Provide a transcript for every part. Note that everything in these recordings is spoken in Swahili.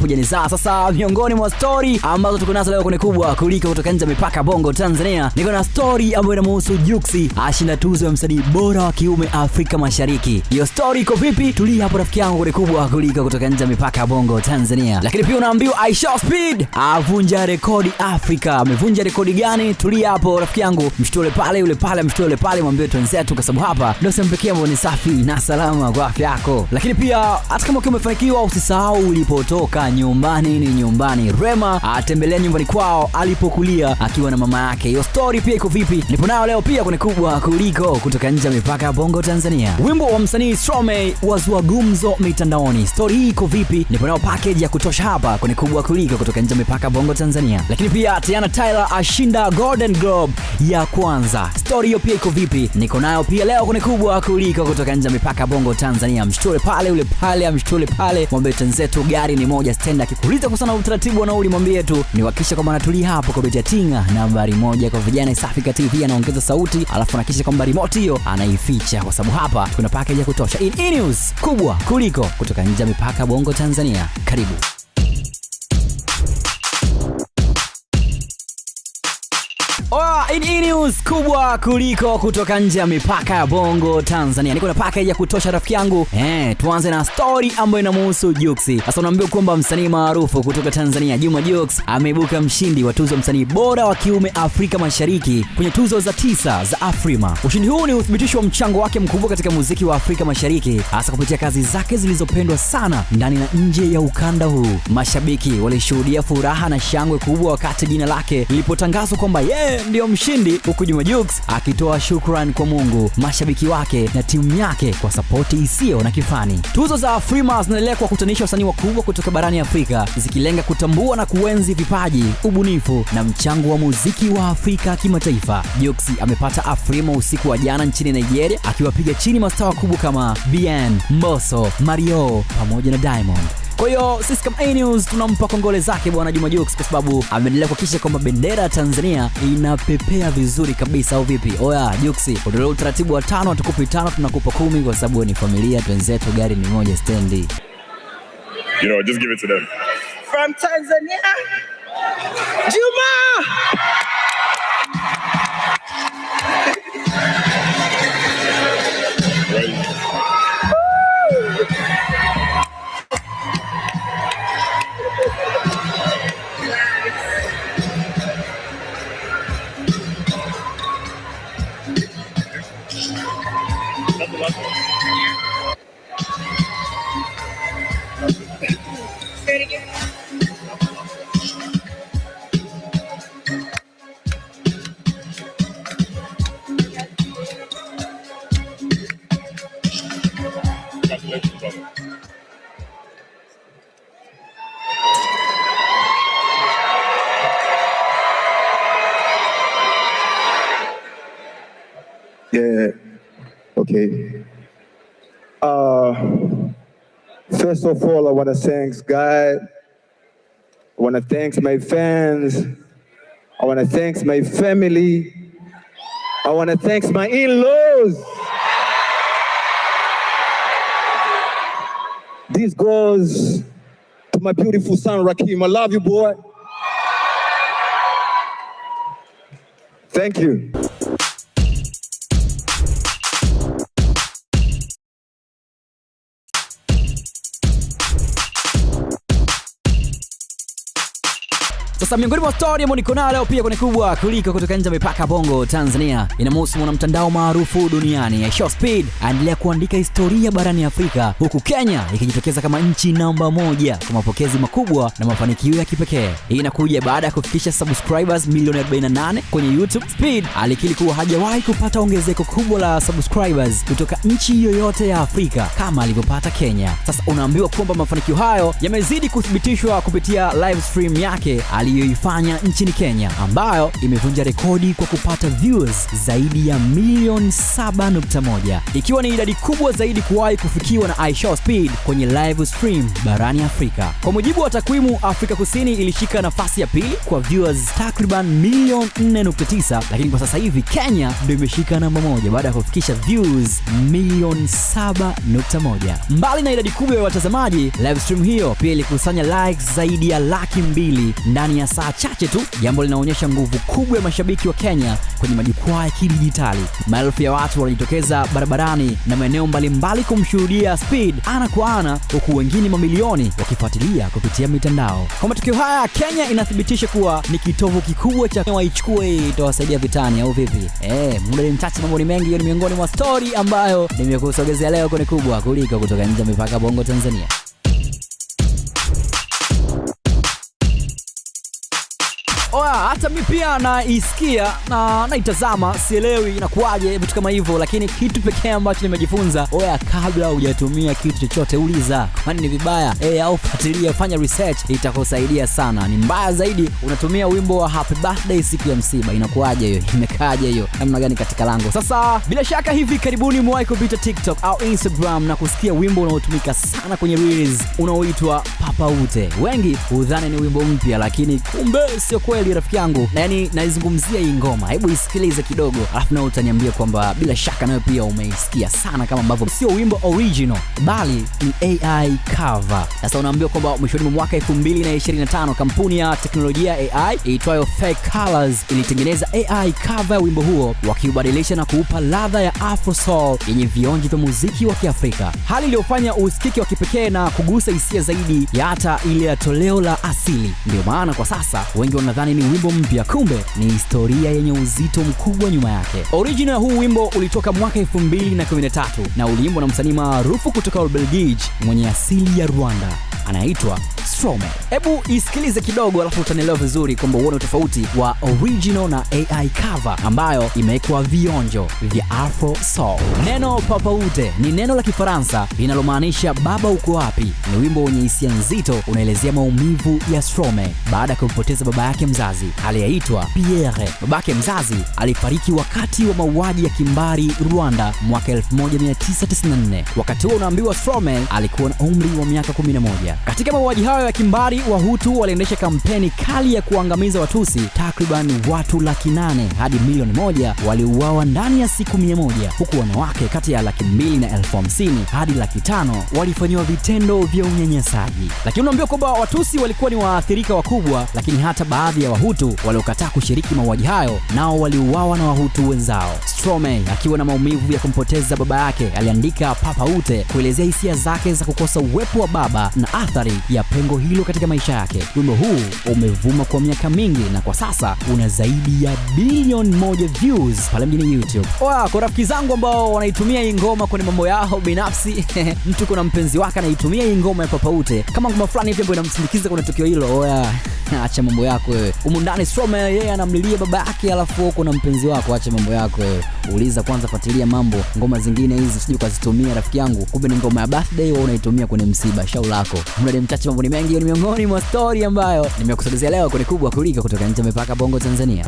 hapo janisa. Sasa miongoni mwa story ambazo tuko nazo leo kwenye kubwa kuliko kutoka nje mipaka Bongo Tanzania, niko na story ambayo inamhusu Juksi ashinda tuzo ya msanii bora wa kiume Afrika Mashariki. Hiyo story iko vipi? Tulia hapo rafiki yangu kwenye kubwa kuliko kutoka nje mipaka Bongo Tanzania. Lakini pia unaambiwa Aisha Speed avunja rekodi Afrika. Amevunja rekodi gani? Tulia hapo rafiki yangu, mshtole pale yule pale, mshtole pale, mwambie twenzetu kwa sababu hapa ndio sehemu pekee ambayo ni safi na salama kwa afya yako. Lakini pia hata kama umefanikiwa usisahau ulipotoka, nyumbani ni nyumbani. Rema atembelea nyumbani kwao alipokulia akiwa na mama yake. Hiyo story pia iko vipi? Nipo nayo leo pia kwenye kubwa kuliko kutoka nje mipaka Bongo Tanzania. Wimbo wa msanii Stromae wazua gumzo mitandaoni. Story hii iko vipi? Nipo nayo package ya kutosha hapa kwenye kubwa kuliko kutoka nje mipaka Bongo Tanzania. Lakini pia Teyana Taylor ashinda Golden Globe ya kwanza. Story hiyo pia iko vipi? Niko nayo pia leo kwenye kubwa kuliko kutoka nje mipaka Bongo Tanzania. Mshtole pale yule pale, mshtole pale, mwambie twenzetu gari ni moja stand. Akikuuliza kuhusiana na utaratibu wa nauli mwambie tu ni hakikisha kwamba anatulia hapo kwa Beti Tinga nambari 1 kwa vijana Safika TV, anaongeza sauti alafu anahakikisha kwamba remote hiyo anaificha kwa sababu hapa kuna package ya kutosha. In news kubwa kuliko kutoka nje mipaka Bongo Tanzania. Karibu. In news kubwa kuliko kutoka nje ya mipaka ya Bongo Tanzania. Niko na package ya kutosha rafiki yangu. Tuanze na story ambayo inamhusu Juksi. Sasa unaambiwa kwamba msanii maarufu kutoka Tanzania Juma Jux ameibuka mshindi wa tuzo msanii bora wa kiume Afrika Mashariki kwenye tuzo za 9 za Afrima. Ushindi huu ni uthibitisho wa mchango wake mkubwa katika muziki wa Afrika Mashariki, hasa kupitia kazi zake zilizopendwa sana ndani na nje ya ukanda huu. Mashabiki walishuhudia furaha na shangwe kubwa wakati jina lake lilipotangazwa kwamba ndio mshindi, huku Juma Jux akitoa shukrani kwa Mungu, mashabiki wake na timu yake kwa sapoti isiyo na kifani. Tuzo za Afrima zinaendelea kuwakutanisha wasanii wakubwa kutoka barani Afrika, zikilenga kutambua na kuenzi vipaji, ubunifu na mchango wa muziki wa Afrika kimataifa. Jux amepata Afrima usiku wa jana nchini Nigeria, akiwapiga chini mastaa wakubwa kama Bien, Mbosso, Mario pamoja na Diamond. Kwa hiyo sisi kama A-News tunampa kongole zake bwana Juma Jux kwa sababu ameendelea kuhakikisha kwamba bendera ya Tanzania inapepea vizuri kabisa, au vipi? Oya Juksi, ndio utaratibu wa 5 hatukupi 5, tunakupa 10 kwa sababu ni familia, twenzetu gari ni moja stendi. You know, just give it to them. From Tanzania, Juma! That's the last one. Say it again. Congratulations, brother. Yeah. Okay. First of all, I want to thank God. I want to thank my fans. I want to thank my family. I want to thank my in-laws. This goes to my beautiful son, Rakim. I love you, boy. Thank you. Sasa miongoni mwa story ambayo niko nayo leo pia kwenye kubwa kuliko kutoka nje mipaka Bongo Tanzania inamhusu mwanamtandao maarufu duniani Aisha Speed anaendelea kuandika historia barani Afrika, huku Kenya ikijitokeza kama nchi namba 1 kwa mapokezi makubwa na mafanikio ya kipekee. Hii inakuja baada ya kufikisha subscribers milioni 48 kwenye YouTube. Speed alikiri kuwa hajawahi kupata ongezeko kubwa la subscribers kutoka nchi yoyote ya Afrika kama alivyopata Kenya. Sasa unaambiwa kwamba mafanikio hayo yamezidi kuthibitishwa kupitia live stream yake aliyoifanya nchini Kenya, ambayo imevunja rekodi kwa kupata views zaidi ya milioni 7.1, ikiwa ni idadi kubwa zaidi kuwahi kufikiwa na iShowSpeed kwenye live stream barani Afrika. Kwa mujibu wa takwimu, Afrika Kusini ilishika nafasi ya pili kwa viewers takriban milioni 4.9, lakini kwa sasa hivi Kenya ndio imeshika namba 1 baada ya kufikisha views milioni 7.1. Mbali na idadi kubwa ya watazamaji, live stream hiyo pia ilikusanya likes zaidi ya 200,000 ndani ya saa chache tu, jambo linaonyesha nguvu kubwa ya mashabiki wa Kenya kwenye majukwaa ya kidijitali. Maelfu ya watu walijitokeza barabarani na maeneo mbalimbali kumshuhudia Speed ana kwa ana, huku wengine mamilioni wakifuatilia kupitia mitandao. Kwa matukio haya, Kenya inathibitisha kuwa ni kitovu kikubwa cha waichukue itawasaidia vitani, au vipi? Muda ni mchache, mambo ni mengi. Hiyo ni miongoni mwa story ambayo nimekusogezea leo kwenye kubwa kuliko kutoka nje mipaka Bongo Tanzania. Hata mimi pia naisikia na naitazama, sielewi inakuaje vitu kama hivyo, lakini kitu pekee ambacho nimejifunza, kabla hujatumia kitu chochote uliza kwani ni vibaya, au fuatilia, fanya research, itakusaidia sana. Ni mbaya zaidi unatumia wimbo wa happy birthday siku ya msiba, inakuaje hiyo? Imekaaje hiyo? Namna gani katika lango? Sasa bila shaka hivi karibuni mwahi kupita TikTok au Instagram na kusikia wimbo unaotumika sana kwenye reels unaoitwa Papa Ute. Wengi hudhani ni wimbo mpya, lakini kumbe sio kweli rafiki yangu. Na yani naizungumzia hii ngoma. Hebu isikilize kidogo, alafu na utaniambia kwamba bila shaka nawe pia umeisikia sana, kama ambavyo sio wimbo original bali ni AI cover. Sasa unaambiwa kwamba mwishoni mwa mwaka 2025 kampuni ya teknolojia AI iitwayo Fake Colors ilitengeneza AI cover ya wimbo huo, wakiubadilisha na kuupa ladha ya Afro Soul yenye vionjo vya muziki wa Kiafrika, hali iliyofanya usikike wa kipekee na kugusa hisia zaidi ya hata ile ya toleo la asili. Ndio maana kwa sasa wengi wanadhani ni wimbo mpya, kumbe ni historia yenye uzito mkubwa nyuma yake. Original huu wimbo ulitoka mwaka 2013 na uliimbwa na msanii maarufu kutoka Ubelgiji mwenye asili ya Rwanda, anaitwa Stromae. Hebu isikilize kidogo, alafu utanielewa vizuri kwamba uone tofauti wa original na AI cover ambayo imewekwa vionjo vya Afro Soul. Neno Papa Ute ni neno la Kifaransa linalomaanisha baba uko wapi. Ni wimbo wenye hisia nzito, unaelezea maumivu ya Stromae baada ya kumpoteza baba yake mzazi aliyeitwa Pierre. Babake mzazi alifariki wakati wa mauaji ya kimbari Rwanda mwaka 1994. Wakati huo unaambiwa Stromae alikuwa na umri wa miaka 11. Katika mauaji hayo ya kimbari, Wahutu waliendesha kampeni kali ya kuangamiza Watusi. Takriban watu 800,000 hadi 1,000,000 waliuawa ndani ya siku 100, huku wanawake kati ya 200,000 na 50,000 hadi 500,000 walifanywa vitendo vya unyanyasaji. Lakini unaambiwa kwamba Watusi walikuwa ni waathirika wakubwa, lakini hata baadhi ya Wahutu waliokataa kushiriki mauaji hayo nao waliuawa na Wahutu wenzao. Stromae akiwa na maumivu ya kumpoteza baba yake aliandika Papa Ute kuelezea hisia zake za kukosa uwepo wa baba na athari ya pengo hilo katika maisha yake. Wimbo huu umevuma kwa miaka mingi na kwa sasa una zaidi ya bilioni 1 views pale mjini YouTube. Kwa rafiki zangu ambao wanaitumia hii ngoma kwenye mambo yao binafsi, mtu kuna mpenzi wake anaitumia hii ngoma ya Papa Ute kama ngoma fulani hivi ambayo inamsindikiza kwenye tukio hilo, acha mambo yako wewe. Humu ndani Stromae yeye anamlilia baba yake, alafu kuna mpenzi wako, acha mambo yako wewe. Uliza kwanza, fuatilia mambo. Ngoma zingine hizi usije ukazitumia rafiki yangu, kumbe ni ngoma ya birthday wewe unaitumia kwenye msiba. Shauri lako. Muda ni mchache, mambo ni mengi. Hiyo ni miongoni mwa story ambayo nimekusogezea leo kwenye kubwa kuliko kutoka nje mipaka Bongo Tanzania.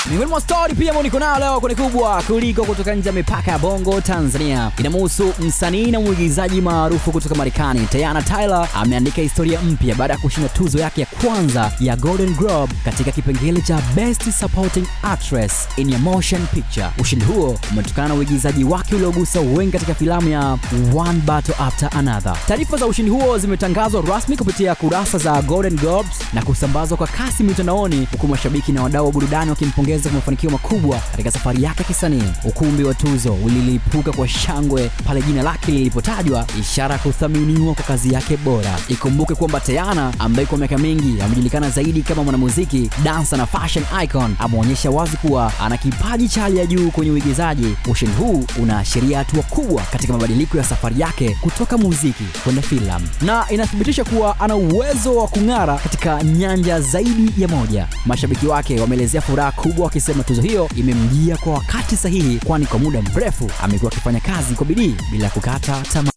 Miongoni mwa story pia niko nayo leo kwenye kubwa kuliko kutoka nje mipaka ya Bongo Tanzania. Inamhusu msanii na mwigizaji maarufu kutoka Marekani, Teyana Taylor. Ameandika historia mpya baada ya kushinda tuzo yake ya kwanza ya Golden Globe katika kipengele cha Best Supporting Actress in a Motion Picture. Ushindi huo umetokana na uigizaji wake uliogusa wengi katika filamu ya One Battle After Another. Taarifa za ushindi huo zimetangazwa rasmi kupitia kurasa za Golden Globes na kusambazwa kwa kasi mitandaoni, huku mashabiki na wadau wa burudani wakimpongeza kwa mafanikio makubwa katika safari yake kisanii. Ukumbi wa tuzo ulilipuka kwa shangwe pale jina lake lilipotajwa, ishara kuthaminiwa kwa kazi yake bora. Ikumbuke kwamba Teyana ambaye kwa miaka mingi Oshun amejulikana zaidi kama mwanamuziki, dancer na fashion icon. Ameonyesha wazi kuwa ana kipaji cha hali ya juu kwenye uigizaji. Oshun huu unaashiria hatua kubwa katika mabadiliko ya safari yake kutoka muziki kwenda filamu, na inathibitisha kuwa ana uwezo wa kung'ara katika nyanja zaidi ya moja. Mashabiki wake wameelezea furaha kubwa wakisema tuzo hiyo imemjia kwa wakati sahihi, kwani kwa muda mrefu amekuwa akifanya kazi kwa bidii bila kukata tamaa.